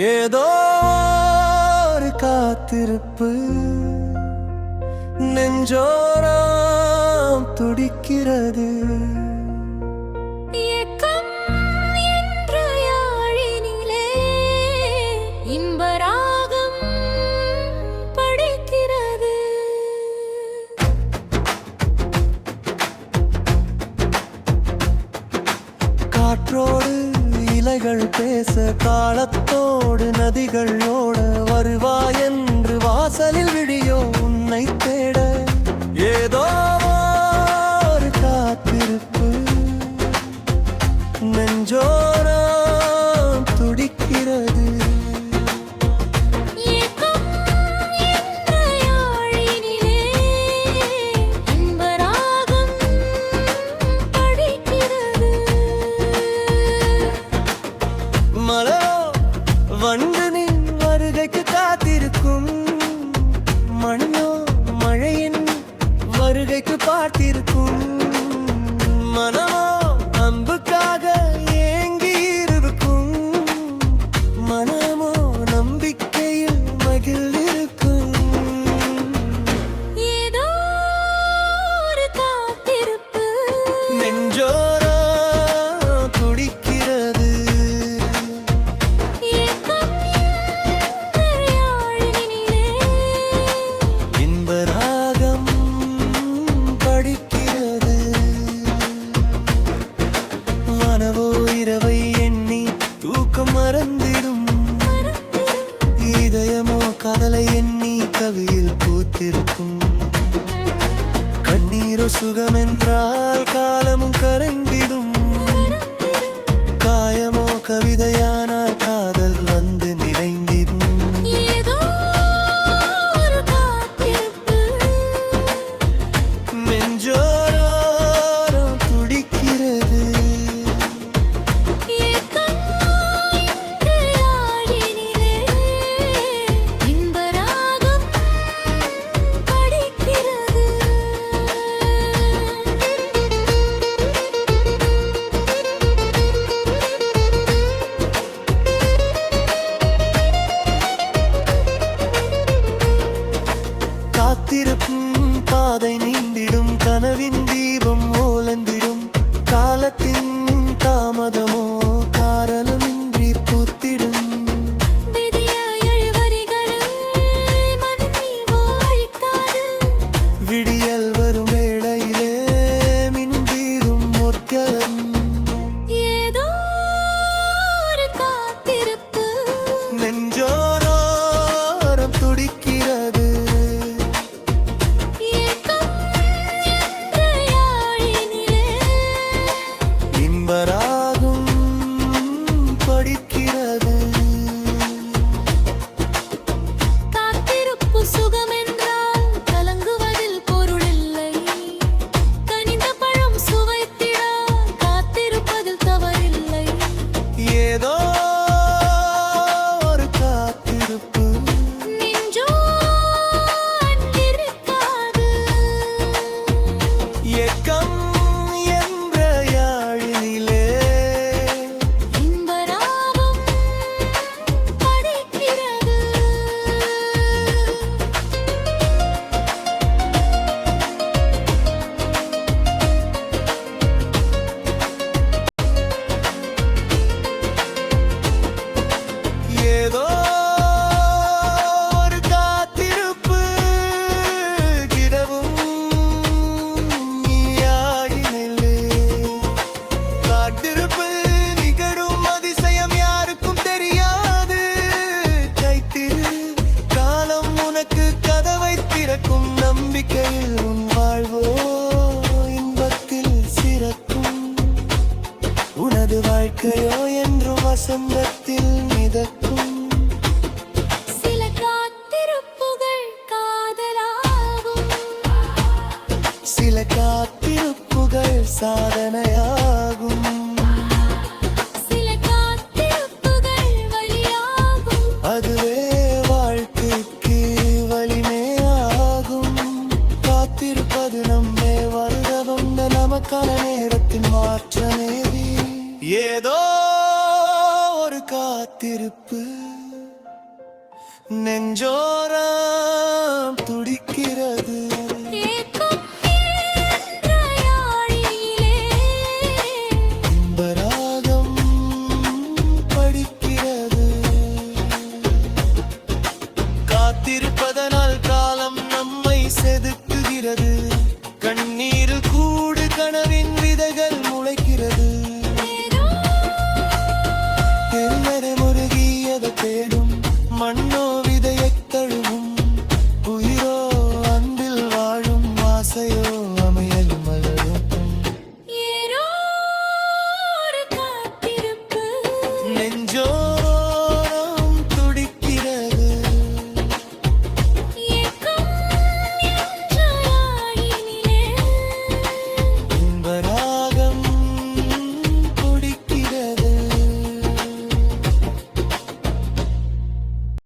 ஏதோ ஒரு காத்திருப்பு நெஞ்சோரம் துடிக்கிறது. காற்றோடு இலைகள் பேச, காலத்தோடு நதிகள் ஓட, வருவாய் என்று வாசலில் விழியோ உன்னை தேட. ஏதோ ஒரு காத்திருப்பு நெஞ்சோரம் துடிக்கிறது. வண்டு நீ வருகைக்கு காத்திருக்கும், மணியோ மழையின் வருகைக்கு பார்த்திருக்கும். மனமோ அன்புக்காக ஏங்கி இருக்கும், மனமோ நம்பிக்கையில் மகிழ்ந்திருக்கும். ஏதோ ஒரு காத்திருப்பு நெஞ்சோரம் துடிக்கிறது. இரவை எண்ணி தூக்கம் மறந்திடும், இதயமோ காதலை எண்ணி கவியில் பூத்திருக்கும். கண்ணீரோ சுகம் என்றால் காலமும் கரைந்திடும், காயமோ கவிதையானால் காதல் வந்து நிறைந்திடும். நெஞ்சோரம் துடிக்கிறது. காத்திருக்கும் பாதை நீண்டிடும், கனவின் தீபம் ஓலந்திடும். காலத்தின் தாமதமோ காரணமின்றி பூத்திடும். விடியல் வரும் வேளையிலே மின்தீரும் முற்களம். ஏதோ ஒரு காத்திருப்பு நெஞ்சோரம் துடிக்கிறது. இன்பராகும் படிக்கிறது. காத்திருப்பு சுகம் என்றால் கலங்குவதில் பொருள் இல்லை, கனிந்த பழம் சுவைத்திட காத்திருப்பதில் தவறில்லை. ஏதோ ஒரு காத்திருப்பு நெஞ்சோ அன்பிருக்காது. ஏக்கம் ஏதோ ஒரு காத்திருப்பு கிடவும் நீயாகினிலே. காத்திருப்பு நிகழும் அதிசயம் யாருக்கும் தெரியாது. கைத்திரு காலம் உனக்கு கதவை திறக்கும், நம்பிக்கையில் உன் வாழ்வோ இன்பத்தில் சிறக்கும். உனது வாழ்க்கையோ என்றும் வசந்தத்தில் மிதக்கும். சில காத்திருப்புகள் காதலாகும், சில காத்திருப்புகள் சாதனையாகும். சில காத்திருப்புகள் வலியாகும், அதுவே வாழ்க்கைக்கு வலிமையாகும். காத்திருப்பது நம்மே வருக வந்த நமக்கான நேரத்தின் மாற்றமே. ஏதோ ஒரு காத்து காத்திருப்பு நெஞ்சோரம் துடிக்கிறது. ஏக்கம் என்ற யாழிலே இன்பராகம் படிக்கிறது. காத்திருப்பதனால் காலம் நம்மை செதுக்குகிறது. கண்ணீரில் கூடு கனவின் விதைகள் முளைக்கிறது. ஏதோ தெருவரை முருகியதை தேடும் மண்ணோ